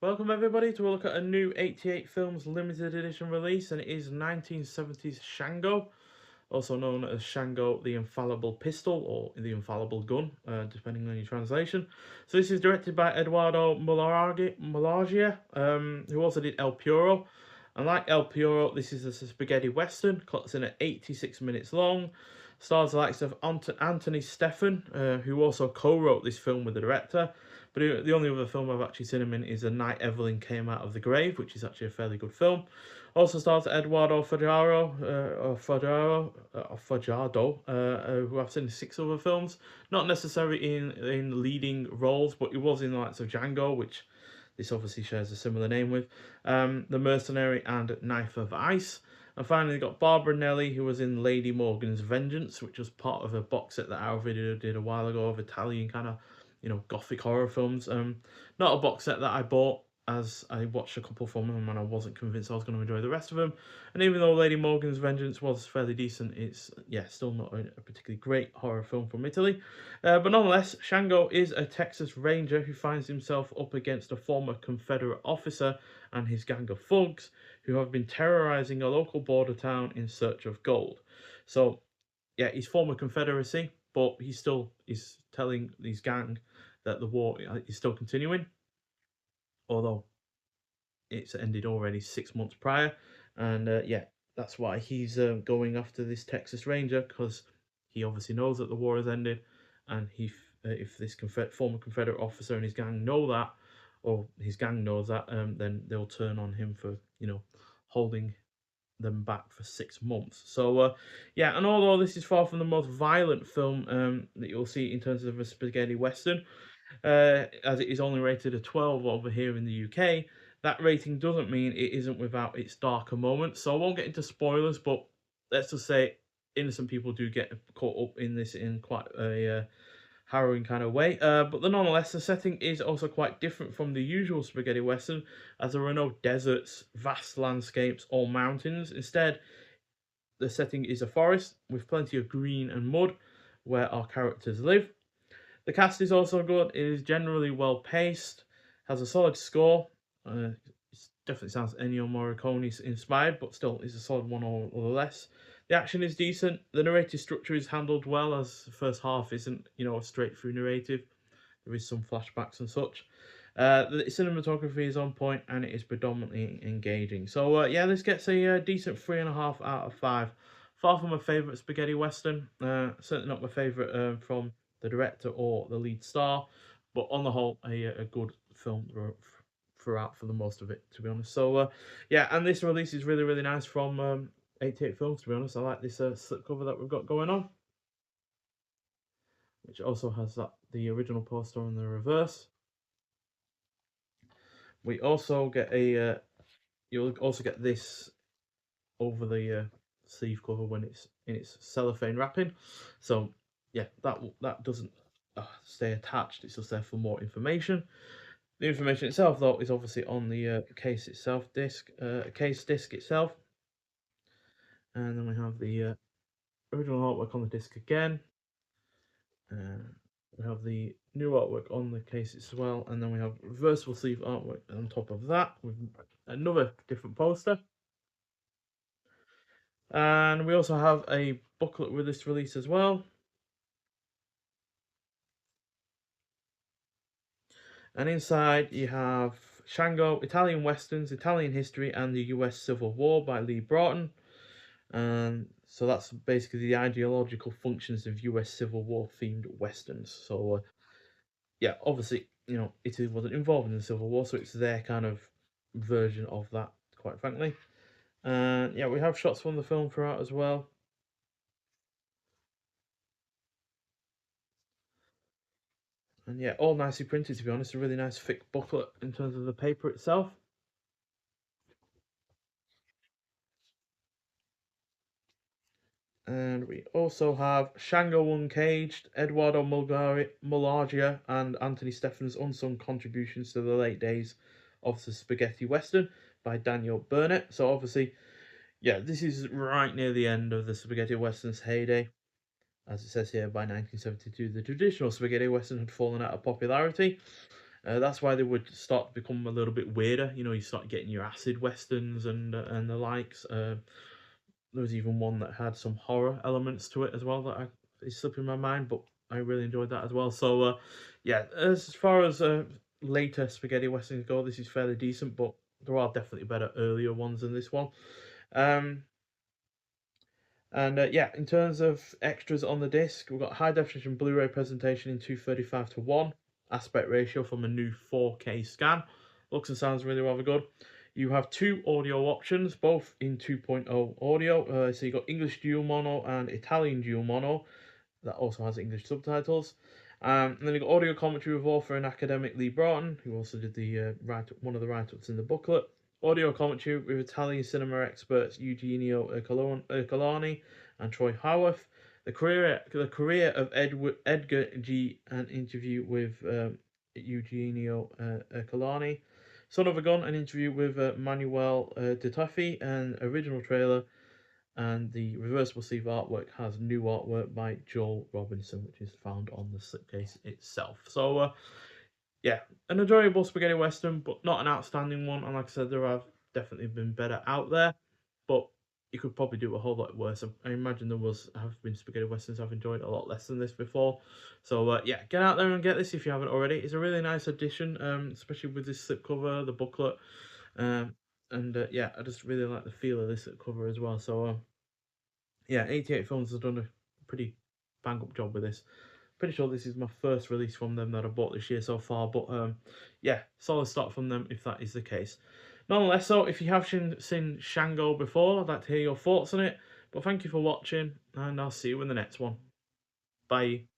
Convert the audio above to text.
Welcome everybody to a look at a new 88 Films limited edition release, and it is 1970s Shango, also known as Shango the Infallible Pistol or the Infallible Gun, depending on your translation. So this is directed by Eduardo Malargia, who also did El Puro. And like El Puro, this is a spaghetti western, cuts in at 86 minutes long. Stars the likes of Anthony Stephan, who also co-wrote this film with the director. But the only other film I've actually seen him in is The Night Evelyn Came Out of the Grave, which is actually a fairly good film. Also stars Eduardo Fajardo, who I've seen in 6 other films. Not necessarily in leading roles, but he was in the likes of Django, which this obviously shares a similar name with. The Mercenary and Knife of Ice. And finally, got Barbara Nelly, who was in Lady Morgan's Vengeance, which was part of a box set that our video did a while ago of Italian kind of, gothic horror films. Not a box set that I bought, as I watched a couple from them and I wasn't convinced I was going to enjoy the rest of them. And even though Lady Morgan's Vengeance was fairly decent, it's still not a particularly great horror film from Italy. But nonetheless, Shango is a Texas Ranger who finds himself up against a former Confederate officer and his gang of thugs who have been terrorizing a local border town in search of gold. So, yeah, he's former Confederacy, but he still is telling his gang that the war is still continuing, although it's ended already 6 months prior. And that's why he's going after this Texas Ranger, because he obviously knows that the war has ended, and if this former Confederate officer and his gang know that, or his gang knows that, then they'll turn on him for holding them back for 6 months. So and although this is far from the most violent film that you'll see in terms of a spaghetti western, as it is only rated a 12 over here in the UK, that rating doesn't mean it isn't without its darker moments. So I won't get into spoilers, but let's just say innocent people do get caught up in this in quite a harrowing kind of way. But nonetheless, the setting is also quite different from the usual spaghetti western, as there are no deserts, vast landscapes, or mountains. Instead, the setting is a forest with plenty of green and mud where our characters live. The cast is also good. It is generally well paced, has a solid score. It definitely sounds Ennio Morricone inspired, but still is a solid one or less. The action is decent. The narrative structure is handled well, as the first half isn't, a straight through narrative. There is some flashbacks and such. The cinematography is on point and it is predominantly engaging. So this gets a decent 3.5 out of 5. Far from my favourite spaghetti western. Certainly not my favourite from the director or the lead star, but on the whole, a good film throughout for the most of it, to be honest. So and this release is really really nice from 88 Films. To be honest, I like this slipcover that we've got going on, which also has the original poster on the reverse. We also get you'll also get this over the sleeve cover when it's in its cellophane wrapping. So yeah, that doesn't stay attached. It's just there for more information. The information itself, though, is obviously on the case itself, case disc itself, and then we have the original artwork on the disc again. We have the new artwork on the case as well, and then we have reversible sleeve artwork on top of that with another different poster. And we also have a booklet with this release as well. And inside you have Shango, Italian Westerns, Italian History, and the US Civil War by Lee Broughton. And so that's basically the ideological functions of US Civil War themed Westerns. So, obviously, Italy wasn't involved in the Civil War, so it's their kind of version of that, quite frankly. And we have shots from the film throughout as well. And all nicely printed, to be honest. A really nice thick booklet in terms of the paper itself. And we also have Shango Uncaged, Eduardo Malargia, and Anthony Stephan's unsung contributions to the late days of the spaghetti western by Daniel Burnett. So obviously, this is right near the end of the spaghetti western's heyday. As it says here, by 1972, the traditional spaghetti western had fallen out of popularity. That's why they would start to become a little bit weirder. You know, you start getting your acid westerns and the likes. There was even one that had some horror elements to it as well that is slipping my mind, but I really enjoyed that as well. So, yeah, as far as later spaghetti westerns go, this is fairly decent, but there are definitely better earlier ones than this one. Um, and yeah, in terms of extras on the disc, we've got high definition Blu-ray presentation in 235:1, aspect ratio from a new 4K scan. Looks and sounds really rather good. You have two audio options, both in 2.0 audio. So you got English dual mono and Italian dual mono. That also has English subtitles. And then you got audio commentary with author and academic Lee Broughton, who also did the one of the write-ups in the booklet. Audio commentary with Italian cinema experts Eugenio Ercolani and Troy Howarth. The career of Edgar G. An interview with Eugenio Ercolani. Son of a Gun, an interview with Manuel Dutuffy, and original trailer. And the reversible sleeve artwork has new artwork by Joel Robinson, which is found on the slipcase itself. So, yeah, an enjoyable spaghetti western, but not an outstanding one. And like I said, there have definitely been better out there, but you could probably do a whole lot worse. I imagine have been spaghetti westerns I've enjoyed a lot less than this before. So yeah, get out there and get this if you haven't already. It's a really nice addition, especially with this slipcover, the booklet, and yeah, I just really like the feel of this slipcover as well. So yeah, 88 Films has done a pretty bang up job with this. Pretty sure this is my first release from them that I bought this year so far, but yeah, solid start from them if that is the case. Nonetheless, so if you have seen Shango before, I'd like to hear your thoughts on it. But thank you for watching, and I'll see you in the next one. Bye.